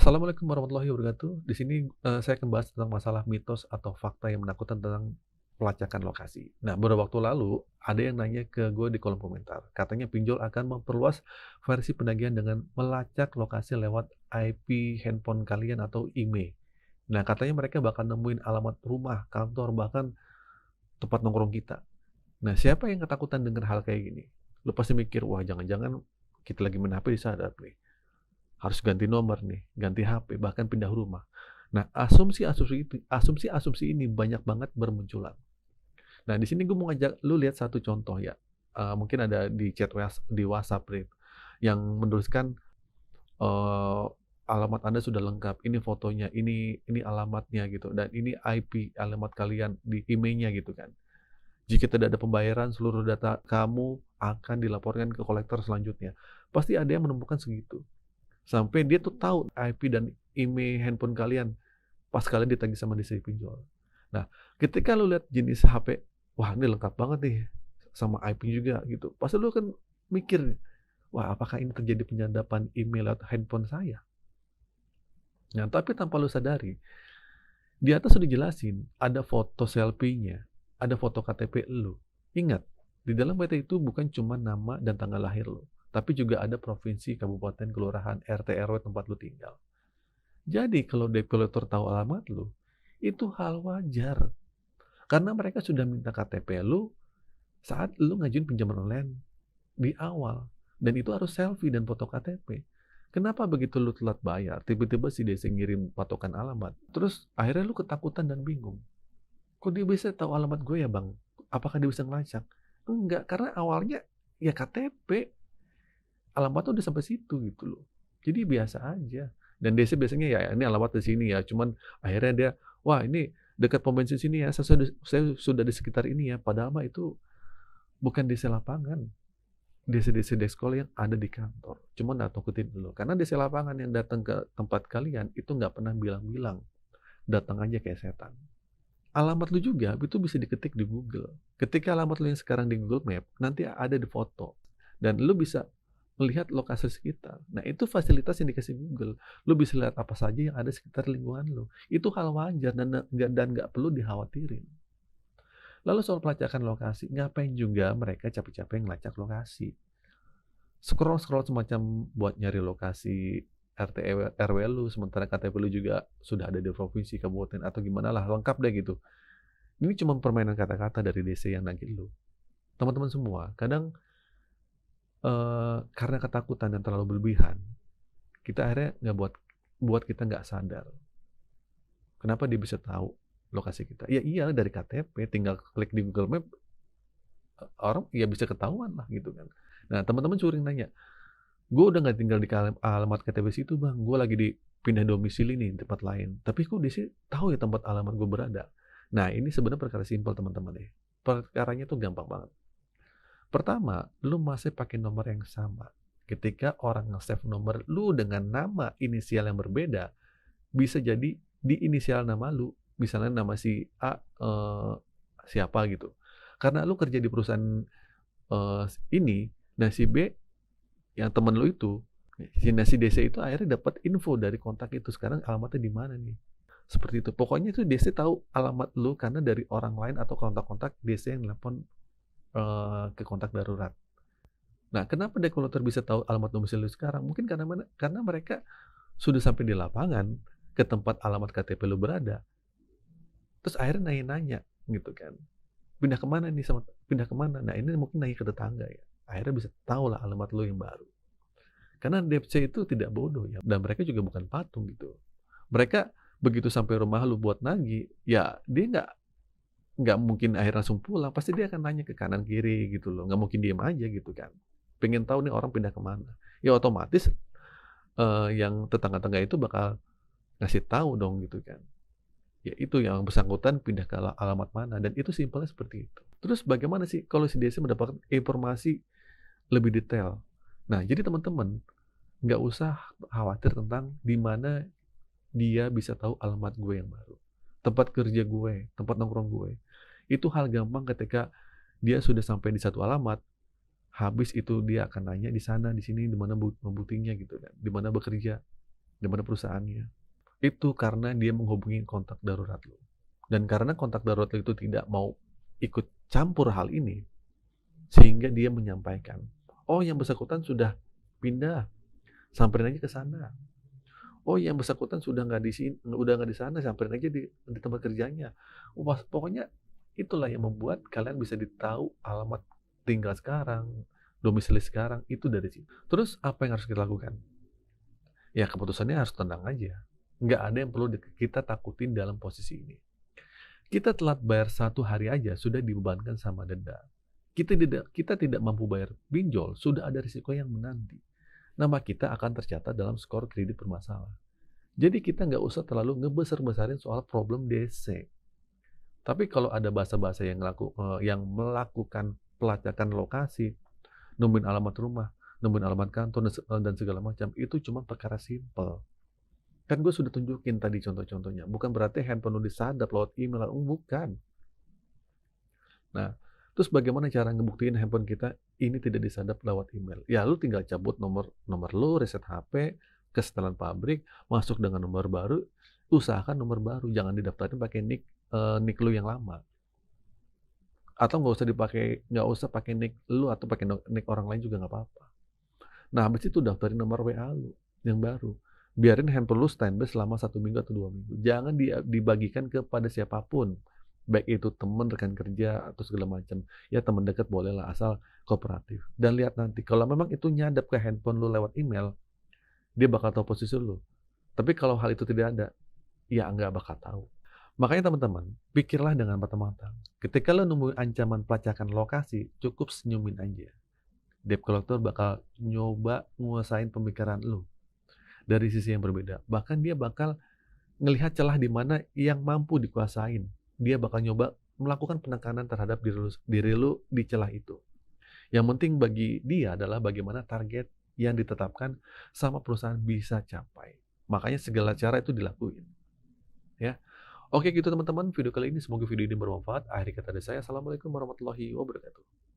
Assalamualaikum warahmatullahi wabarakatuh. Di sini, saya akan bahas tentang masalah mitos atau fakta yang menakutkan tentang pelacakan lokasi. Nah, beberapa waktu lalu, ada yang nanya ke gue di kolom komentar. Katanya pinjol akan memperluas versi penagihan dengan melacak lokasi lewat IP handphone kalian atau IMEI. Nah, katanya mereka bakal nemuin alamat rumah, kantor, bahkan tempat nongkrong kita. Nah, siapa yang ketakutan dengar hal kayak gini? Lu pasti mikir, wah jangan-jangan kita lagi main HP disadap nih. Harus ganti nomor nih, ganti HP, bahkan pindah rumah. Nah, asumsi-asumsi ini banyak banget bermunculan. Nah, di sini gue mau ngajak lu lihat satu contoh ya. Mungkin ada di chat di WhatsApp nih, yang menuliskan, eee, alamat Anda sudah lengkap, ini fotonya, ini alamatnya gitu, dan ini IP alamat kalian di emailnya gitu kan. Jika tidak ada pembayaran, seluruh data kamu akan dilaporkan ke kolektor selanjutnya. Pasti ada yang menemukan segitu. Sampai dia tuh tahu IP dan IMEI handphone kalian pas kalian ditagih sama desa pinjol. Nah, ketika lu lihat jenis HP, wah ini lengkap banget nih sama IP juga gitu. Pasti lu kan mikir, wah apakah ini terjadi penyadapan email lewat handphone saya? Nah, tapi tanpa lu sadari, di atas sudah dijelasin, ada foto selfie-nya, ada foto KTP lu. Ingat, di dalam PT itu bukan cuma nama dan tanggal lahir lu, tapi juga ada provinsi, kabupaten, kelurahan, RT, RW tempat lu tinggal. Jadi kalau debt collector tahu alamat lu, itu hal wajar. Karena mereka sudah minta KTP lu saat lu ngajuin pinjaman online di awal. Dan itu harus selfie dan foto KTP. Kenapa begitu lu telat bayar, tiba-tiba si DC ngirim patokan alamat? Terus akhirnya lu ketakutan dan bingung. Kok dia bisa tahu alamat gue ya bang? Apakah dia bisa ngelacak? Enggak, karena awalnya ya KTP. Alamatnya udah sampai situ gitu loh. Jadi biasa aja. Dan DC biasanya ya ini alamat di sini ya, cuman akhirnya dia, wah ini dekat pom bensin sini ya, saya sudah di sekitar ini ya, padahal mah itu bukan DC lapangan. DC-DC Deskol yang ada di kantor. Cuma takutin dulu. Karena DC lapangan yang datang ke tempat kalian itu nggak pernah bilang-bilang. Datang aja kayak setan. Alamat lu juga itu bisa diketik di Google. Ketika alamat lu yang sekarang di Google Map, nanti ada di foto. Dan lu bisa melihat lokasi sekitar. Nah, itu fasilitas yang dikasih Google. Lu bisa lihat apa saja yang ada sekitar lingkungan lu. Itu hal wajar dan nggak perlu dikhawatirin. Lalu soal pelacakan lokasi, ngapain juga mereka capek-capek ngelacak lokasi? Scroll-scroll semacam buat nyari lokasi RT RW lu, sementara KTP lu juga sudah ada di provinsi, kabupaten, atau gimana lah, lengkap deh gitu. Ini cuma permainan kata-kata dari DC yang nagih lu. Teman-teman semua, kadang karena ketakutan yang terlalu berlebihan, kita akhirnya nggak buat kita nggak sadar. Kenapa dia bisa tahu lokasi kita? Ya iya dari KTP, tinggal klik di Google Map, orang ya bisa ketahuan lah gitu kan. Nah teman-teman sering nanya, gue udah nggak tinggal di alamat KTP situ bang, gue lagi di pindah domisili nih tempat lain. Tapi kok di sini tahu ya tempat alamat gue berada. Nah ini sebenarnya perkara simpel teman-teman ya. Perkaranya tuh gampang banget. Pertama, lu masih pakai nomor yang sama. Ketika orang nge-save nomor lu dengan nama inisial yang berbeda, bisa jadi di inisial nama lu, misalnya nama si A, siapa gitu. Karena lu kerja di perusahaan ini, nah si B yang temen lu itu, si DC itu akhirnya dapat info dari kontak itu. Sekarang alamatnya di mana nih? Seperti itu. Pokoknya itu DC tahu alamat lu karena dari orang lain atau kontak-kontak DC yang nelpon ke kontak darurat. Nah, kenapa dekolektor bisa tahu alamat domisili sekarang? Mungkin karena mereka sudah sampai di lapangan ke tempat alamat KTP lu berada. Terus akhirnya nanya-nanya gitu kan. Pindah kemana? Nah, ini mungkin nanya ke tetangga ya. Akhirnya bisa tahu lah alamat lu yang baru. Karena DFC itu tidak bodoh ya. Dan mereka juga bukan patung gitu. Mereka begitu sampai rumah lu buat nagih, ya dia nggak mungkin akhirnya langsung pulang, pasti dia akan nanya ke kanan kiri gitu loh, nggak mungkin diem aja gitu kan. Pengen tahu nih orang pindah kemana. Ya otomatis yang tetangga-tetangga itu bakal ngasih tahu dong gitu kan. Ya itu yang bersangkutan pindah ke alamat mana, dan itu simpelnya seperti itu. Terus bagaimana sih kalau si DC mendapatkan informasi lebih detail? Nah, jadi teman-teman nggak usah khawatir tentang di mana dia bisa tahu alamat gue yang baru. Tempat kerja gue, tempat nongkrong gue. Itu hal gampang ketika dia sudah sampai di satu alamat, habis itu dia akan nanya di sana, di sini, di mana membuktinya gitu kan, di mana bekerja. daripada perusahaannya. Itu karena dia menghubungi kontak darurat lo. Dan karena kontak darurat lo itu tidak mau ikut campur hal ini, sehingga dia menyampaikan, oh yang bersangkutan sudah pindah, samperin aja ke sana. Oh yang bersangkutan sudah nggak di sini, udah nggak di sana, samperin aja di tempat kerjanya. Wah, pokoknya itulah yang membuat kalian bisa ditahu alamat tinggal sekarang, domisili sekarang, itu dari situ. Terus apa yang harus kita lakukan? Ya keputusannya harus tenang aja. Nggak ada yang perlu kita takutin dalam posisi ini. Kita telat bayar 1 hari aja sudah dibebankan sama denda. Kita tidak mampu bayar pinjol, sudah ada risiko yang menanti. Nama kita akan tercatat dalam skor kredit bermasalah. Jadi kita nggak usah terlalu ngebesar-besarin soal problem DC. Tapi kalau ada bahasa-bahasa yang melakukan pelacakan lokasi, nemuin alamat rumah, nemuin alamat kantor, dan segala macam, itu cuma perkara simple. Kan gue sudah tunjukin tadi contoh-contohnya. Bukan berarti handphone lu disadap lewat email, bukan. Nah, terus bagaimana cara ngebuktiin handphone kita ini tidak disadap lewat email? Ya, lu tinggal cabut nomor lu, reset HP, ke setelan pabrik, masuk dengan nomor baru, usahakan nomor baru, jangan didaftarin pakai nick lu yang lama. Atau nggak usah pakai nick lu atau pakai nick orang lain juga nggak apa-apa. Nah, habis itu daftarin nomor WA lu yang baru. Biarin handphone lu standby selama 1 minggu atau 2 minggu. Jangan dibagikan kepada siapapun. Baik itu teman, rekan kerja, atau segala macam. Ya teman dekat bolehlah, asal kooperatif. Dan lihat nanti, kalau memang itu nyadap ke handphone lu lewat email, dia bakal tahu posisi lu. Tapi kalau hal itu tidak ada, ya nggak bakal tahu. Makanya teman-teman, pikirlah dengan matang-matang. Ketika lu nemu ancaman pelacakan lokasi, cukup senyumin aja. Debt collector bakal nyoba nguasain pemikiran lu dari sisi yang berbeda. Bahkan dia bakal ngelihat celah di mana yang mampu dikuasain. Dia bakal nyoba melakukan penekanan terhadap diri lu di celah itu. Yang penting bagi dia adalah bagaimana target yang ditetapkan sama perusahaan bisa capai. Makanya segala cara itu dilakuin. Ya. Oke gitu teman-teman, video kali ini semoga video ini bermanfaat. Akhir kata dari saya, Assalamualaikum warahmatullahi wabarakatuh.